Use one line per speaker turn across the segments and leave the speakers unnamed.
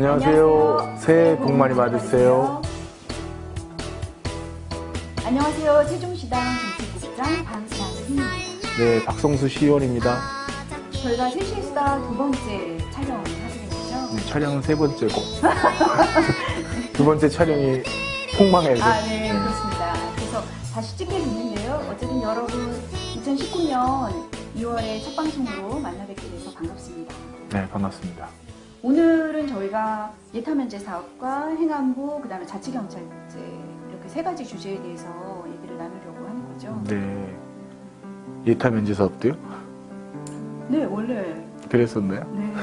안녕하세요. 새해 복 많이 받으세요.
안녕하세요. 세종시당 정책국장 방상희입니다.
네, 박성수 시의원입니다.
저희가 세종시당 두 번째 촬영을 하게 된 거죠?
네, 촬영은 세 번째고 두 번째 촬영이 폭망해서.
네, 그렇습니다. 그래서 다시 찍게 됐는데요. 어쨌든 여러분 2019년 2월에 첫 방송으로 만나 뵙게 돼서 반갑습니다.
네, 반갑습니다.
오늘은 저희가 예타면제 사업과 행안부, 그 다음에 자치경찰제 이렇게 세 가지 주제에 대해서 얘기를 나누려고 하는 거죠.
네, 예타 면제 사업도요?
네, 원래
그랬었나요?
네.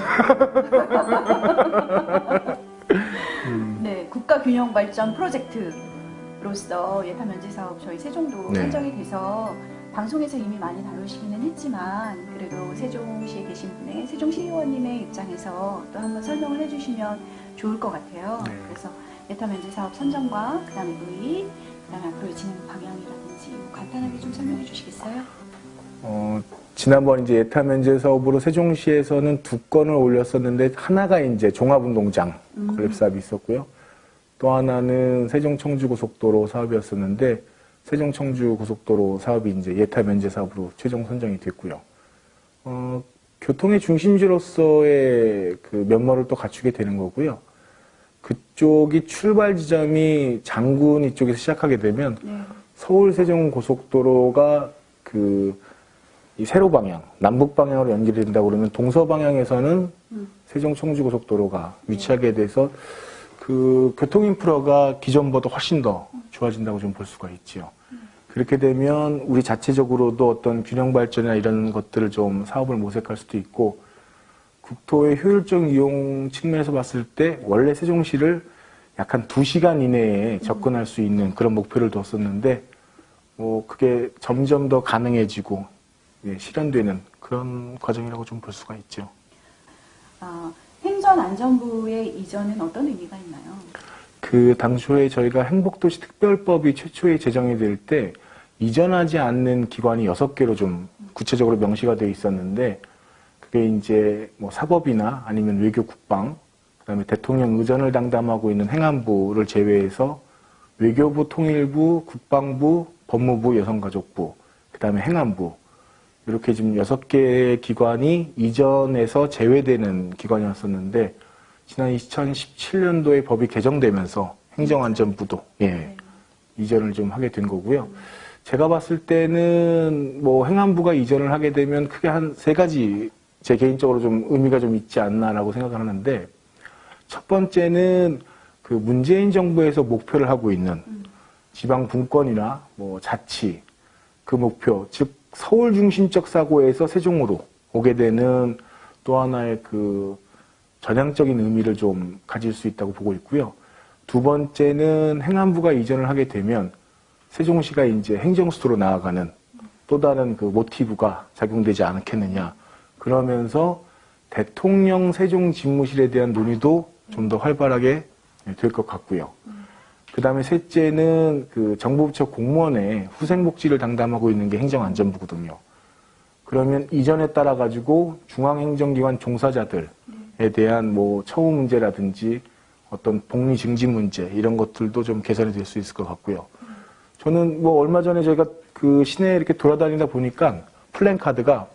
네, 국가균형발전 프로젝트로서 예타면제 사업 저희 세종도
네.
선정이 돼서 방송에서 이미 많이 다루시기는 했지만 그래도 세종시에 계신 분의 세종시의원님의 입장에서 또 한번 설명을 해주시면 좋을 것 같아요.
네.
그래서 예타면제 사업 선정과 그 다음에 의의, 그 다음에 앞으로의 진행 방향이라든지 간단하게 좀 설명해 주시겠어요?
지난번 이제 예타 면제 사업으로 세종시에서는 2건을 올렸었는데 하나가 이제 종합운동장 건립 사업이 있었고요. 또 하나는 세종 청주 고속도로 사업이었었는데 세종 청주 고속도로 사업이 이제 예타 면제 사업으로 최종 선정이 됐고요. 교통의 중심지로서의 그 면모를 또 갖추게 되는 거고요. 그쪽이 출발 지점이 장군 이쪽에서 시작하게 되면
네.
서울 세종 고속도로가 이 세로 방향, 남북 방향으로 연결이 된다고 그러면 동서 방향에서는 세종 청주 고속도로가 위치하게 돼서 그 교통 인프라가 기존보다 훨씬 더 좋아진다고 좀 볼 수가 있지요. 그렇게 되면 우리 자체적으로도 어떤 균형 발전이나 이런 것들을 좀 사업을 모색할 수도 있고 국토의 효율적 이용 측면에서 봤을 때 원래 세종시를 약 한 2시간 이내에 접근할 수 있는 그런 목표를 뒀었는데 그게 점점 더 가능해지고 실현되는 그런 과정이라고 좀 볼 수가 있죠.
행정안전부의 이전은 어떤 의미가 있나요?
그 당초에 저희가 행복도시 특별법이 최초에 제정이 될 때 이전하지 않는 기관이 6개로 좀 구체적으로 명시가 되어 있었는데 그게 이제 뭐 사법이나 아니면 외교 국방, 그다음에 대통령 의전을 담당하고 있는 행안부를 제외해서 외교부, 통일부, 국방부, 법무부, 여성가족부, 그다음에 행안부 이렇게 지금 6개의 기관이 이전에서 제외되는 기관이었었는데 지난 2017년도에 법이 개정되면서 행정안전부도 이전을 좀 하게 된 거고요. 제가 봤을 때는 뭐 행안부가 이전을 하게 되면 크게 한 3가지 제 개인적으로 좀 의미가 좀 있지 않나라고 생각을 하는데 첫 번째는 그 문재인 정부에서 목표를 하고 있는 지방 분권이나 뭐 자치 그 목표, 즉 서울 중심적 사고에서 세종으로 오게 되는 또 하나의 그 전향적인 의미를 좀 가질 수 있다고 보고 있고요. 두 번째는 행안부가 이전을 하게 되면 세종시가 이제 행정수도로 나아가는 또 다른 그 모티브가 작용되지 않겠느냐. 그러면서 대통령 세종 집무실에 대한 논의도 좀 더 활발하게 될 것 같고요. 그 다음에 셋째는 그 정부 부처 공무원의 후생복지를 담당하고 있는 게 행정안전부거든요. 그러면 이전에 따라 가지고 중앙행정기관 종사자들에 대한 뭐 처우 문제라든지 어떤 복리 증진 문제 이런 것들도 좀 개선이 될 수 있을 것 같고요. 저는 뭐 얼마 전에 저희가 그 시내에 이렇게 돌아다니다 보니까 플랜카드가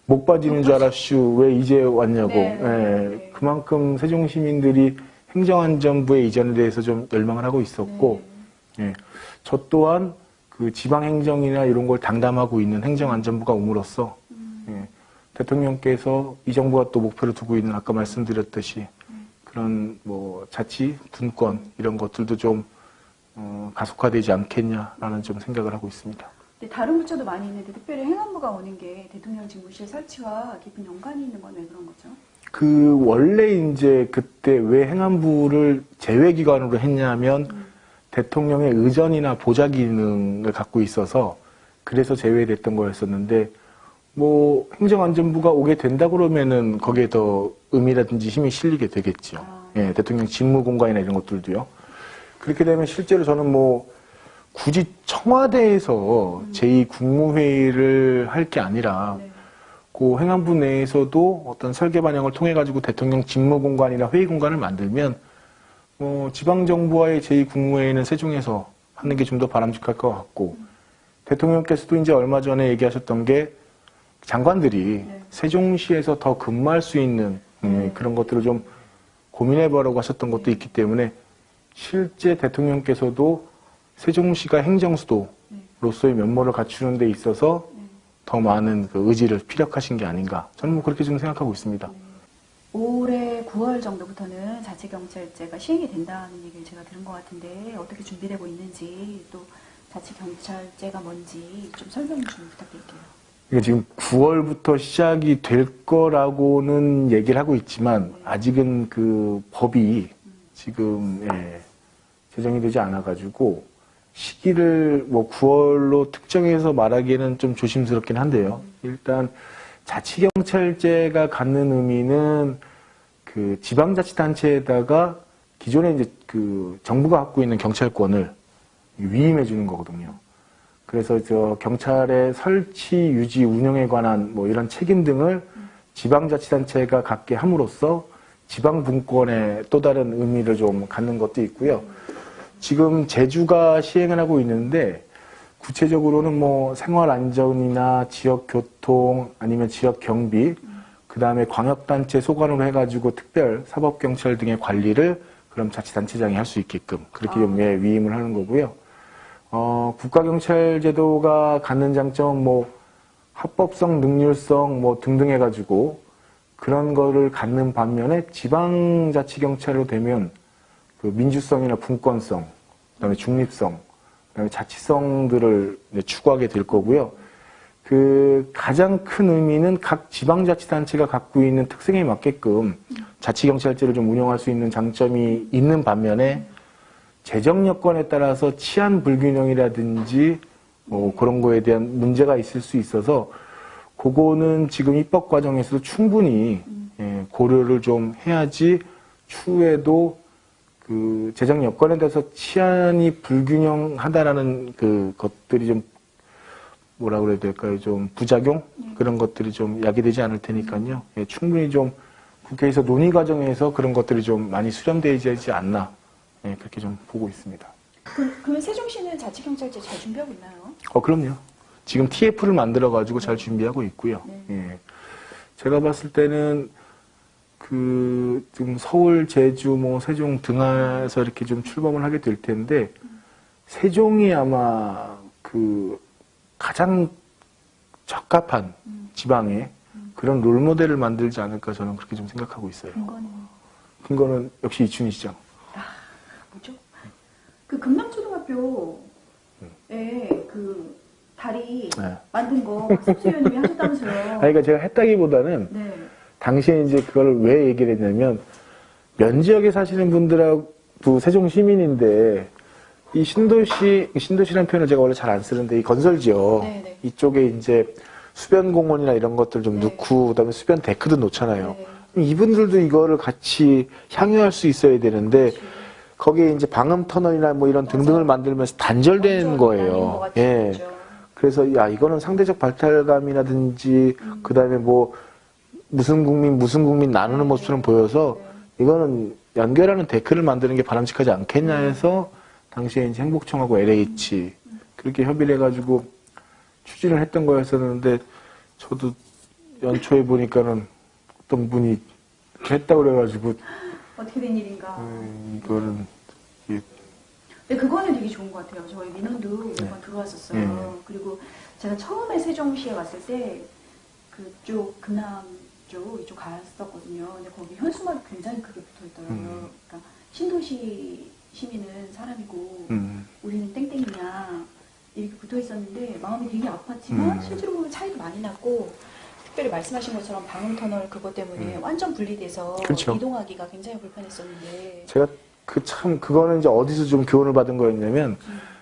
목 빠지는 줄 알았슈 왜 이제 왔냐고. 네. 그만큼 세종 시민들이 행정안전부의 이전에 대해서 좀 열망을 하고 있었고, 저 또한 그 지방행정이나 이런 걸 담당하고 있는 행정안전부가 옴으로써, 대통령께서 이 정부가 또 목표를 두고 있는 아까 말씀드렸듯이 그런 뭐 자치, 분권 이런 것들도 좀 가속화되지 않겠냐라는 좀 생각을 하고 있습니다.
다른 부처도 많이 있는데 특별히 행안부가 오는 게 대통령 집무실 설치와 깊은 연관이 있는 건 왜 그런 거죠?
그 원래 이제 그때 왜 행안부를 제외기관으로 했냐면 대통령의 의전이나 보좌 기능을 갖고 있어서 그래서 제외됐던 거였었는데 뭐 행정안전부가 오게 된다 그러면은 거기에 더 의미라든지 힘이 실리게 되겠죠. 대통령 직무 공간이나 이런 것들도요. 그렇게 되면 실제로 저는 뭐 굳이 청와대에서 제2국무회의를 할 게 아니라 그 행안부 내에서도 어떤 설계 반영을 통해 가지고 대통령 직무 공간이나 회의 공간을 만들면 지방 정부와의 제2국무회의는 세종에서 하는 게 좀 더 바람직할 것 같고 대통령께서도 이제 얼마 전에 얘기하셨던 게 장관들이 세종시에서 더 근무할 수 있는 그런 것들을 좀 고민해보라고 하셨던 것도 있기 때문에 실제 대통령께서도 세종시가 행정수도로서의 면모를 갖추는 데 있어서 더 많은 그 의지를 피력하신 게 아닌가. 저는 뭐 그렇게 좀 생각하고 있습니다.
올해 9월 정도부터는 자치경찰제가 시행이 된다는 얘기를 제가 들은 것 같은데 어떻게 준비되고 있는지 또 자치경찰제가 뭔지 좀 설명 좀 부탁드릴게요.
이게 지금 9월부터 시작이 될 거라고는 얘기를 하고 있지만 아직은 그 법이 지금 제정이 되지 않아가지고 시기를 뭐 9월로 특정해서 말하기에는 좀 조심스럽긴 한데요. 일단 자치경찰제가 갖는 의미는 그 지방자치단체에다가 기존에 이제 그 정부가 갖고 있는 경찰권을 위임해 주는 거거든요. 그래서 저 경찰의 설치, 유지, 운영에 관한 뭐 이런 책임 등을 지방자치단체가 갖게 함으로써 지방분권의 또 다른 의미를 좀 갖는 것도 있고요. 지금 제주가 시행을 하고 있는데 구체적으로는 뭐 생활안전이나 지역교통 아니면 지역경비 그 다음에 광역단체 소관으로 해가지고 특별 사법경찰 등의 관리를 그럼 자치단체장이 할 수 있게끔 그렇게 좀 위임을 하는 거고요. 국가경찰제도가 갖는 장점은 뭐 합법성, 능률성 뭐 등등 해가지고 그런 거를 갖는 반면에 지방자치경찰로 되면 그 민주성이나 분권성, 그다음에 중립성, 그다음에 자치성들을 추구하게 될 거고요. 그 가장 큰 의미는 각 지방자치단체가 갖고 있는 특성에 맞게끔 자치경찰제를 좀 운영할 수 있는 장점이 있는 반면에 재정 여건에 따라서 치안 불균형이라든지 뭐 그런 거에 대한 문제가 있을 수 있어서 그거는 지금 입법 과정에서도 충분히 고려를 좀 해야지 추후에도 그 재정 여건에 대해서 치안이 불균형하다라는 그 것들이 좀 뭐라 그래야 될까요? 좀 부작용 그런 것들이 좀 야기되지 않을 테니까요. 충분히 좀 국회에서 논의 과정에서 그런 것들이 좀 많이 수렴되지 않나 그렇게 좀 보고 있습니다.
그러면 세종시는 자치경찰제 잘 준비하고 있나요?
그럼요. 지금 TF를 만들어가지고 잘 준비하고 있고요. 제가 봤을 때는 그 지금 서울, 제주, 뭐 세종 등에서 이렇게 좀 출범을 하게 될 텐데 세종이 아마 그 가장 적합한 지방에 그런 롤모델을 만들지 않을까 저는 그렇게 좀 생각하고 있어요. 근거는 역시 이춘희 시장.
뭐죠? 그 금남초등학교에 그 다리 만든 거 박석수 의원님이 하셨다면서요?
그러니까 제가 했다기보다는 당시에 이제 그걸 왜 얘기를 했냐면 면 지역에 사시는 분들하고 세종 시민인데 이 신도시라는 표현을 제가 원래 잘 안 쓰는데 이 건설 지역 이쪽에 이제 수변 공원이나 이런 것들 좀 넣고 그다음에 수변 데크도 놓잖아요. 이분들도 이거를 같이 향유할 수 있어야 되는데 거기에 이제 방음 터널이나 뭐 이런 등등을 만들면서 단절된 거예요. 그래서 야 이거는 상대적 발달감이라든지 그다음에 뭐 무슨 국민 나누는 모습처럼 보여서 이거는 연결하는 데크를 만드는 게 바람직하지 않겠냐 해서 당시에 이제 행복청하고 LH 그렇게 협의를 해가지고 추진을 했던 거였었는데 저도 연초에 보니까는 어떤 분이 했다고 그래가지고
어떻게 된 일인가.
이거는
근데 그거는 되게 좋은 것 같아요. 저희 민원도 몇 번 들어왔었어요. 그리고 제가 처음에 세종시에 왔을 때 그쪽 금남 쪽 이쪽 갔었거든요. 근데 거기 현수막이 굉장히 크게 붙어있더라고요. 그러니까 신도시 시민은 사람이고 우리는 땡땡이냐 이렇게 붙어있었는데 마음이 되게 아팠지만 실제로 보면 차이도 많이 났고 특별히 말씀하신 것처럼 방음터널 그것 때문에 완전 분리돼서
그렇죠.
이동하기가 굉장히 불편했었는데
제가 그거는 이제 어디서 좀 교훈을 받은 거였냐면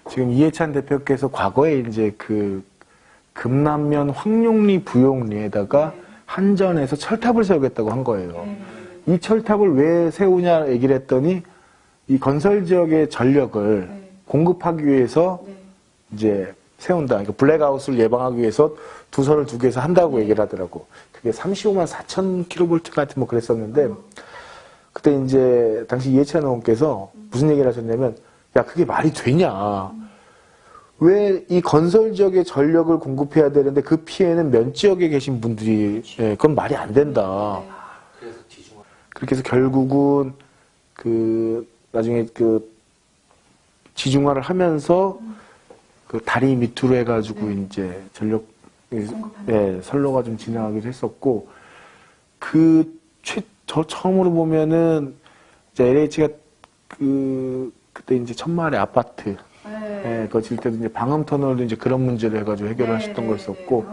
지금 이해찬 대표께서 과거에 이제 그 금남면 황룡리 부용리에다가 한전에서 철탑을 세우겠다고 한 거예요. 이 철탑을 왜 세우냐 얘기를 했더니 이 건설 지역의 전력을 공급하기 위해서 이제 세운다. 그러니까 블랙아웃을 예방하기 위해서 두 선을 두 개에서 한다고 얘기를 하더라고. 그게 35만 4천 킬로볼트가 하여튼 뭐 그랬었는데, 그때 이제 당시 이해찬 의원께서 무슨 얘기를 하셨냐면, 야, 그게 말이 되냐. 왜 이 건설 지역에 전력을 공급해야 되는데 그 피해는 면 지역에 계신 분들이, 예, 그건 말이 안 된다.
그래서 지중화.
그렇게 해서 결국은 나중에 지중화를 하면서 그 다리 밑으로 해가지고 이제 전력, 예, 선로가 좀 진행하기도 했었고, 저 처음으로 보면은 이제 LH가 그때 이제 천마을의 아파트, 예, 그거 질 때도 이제 방음 터널도 이제 그런 문제를 해가지고 해결을 하셨던 거였었고.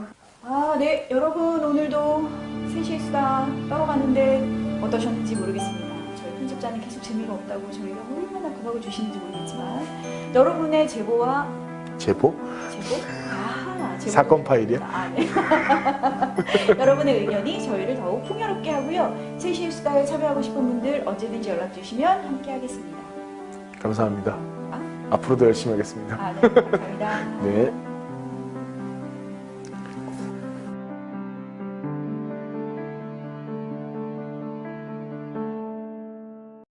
아, 네. 여러분, 오늘도 3시의 수다 떨어가는데 어떠셨는지 모르겠습니다. 저희 편집자는 계속 재미가 없다고 저희가 얼마나 구박을 주시는지 모르겠지만, 여러분의 제보와
제보?
제보?
사건 파일이야?
아, 네. 여러분의 의견이 저희를 더욱 풍요롭게 하고요. 3시의 수다에 참여하고 싶은 분들 언제든지 연락 주시면 함께 하겠습니다.
감사합니다. 앞으로도 열심히 하겠습니다.
아, 네. 감사합니다.
네.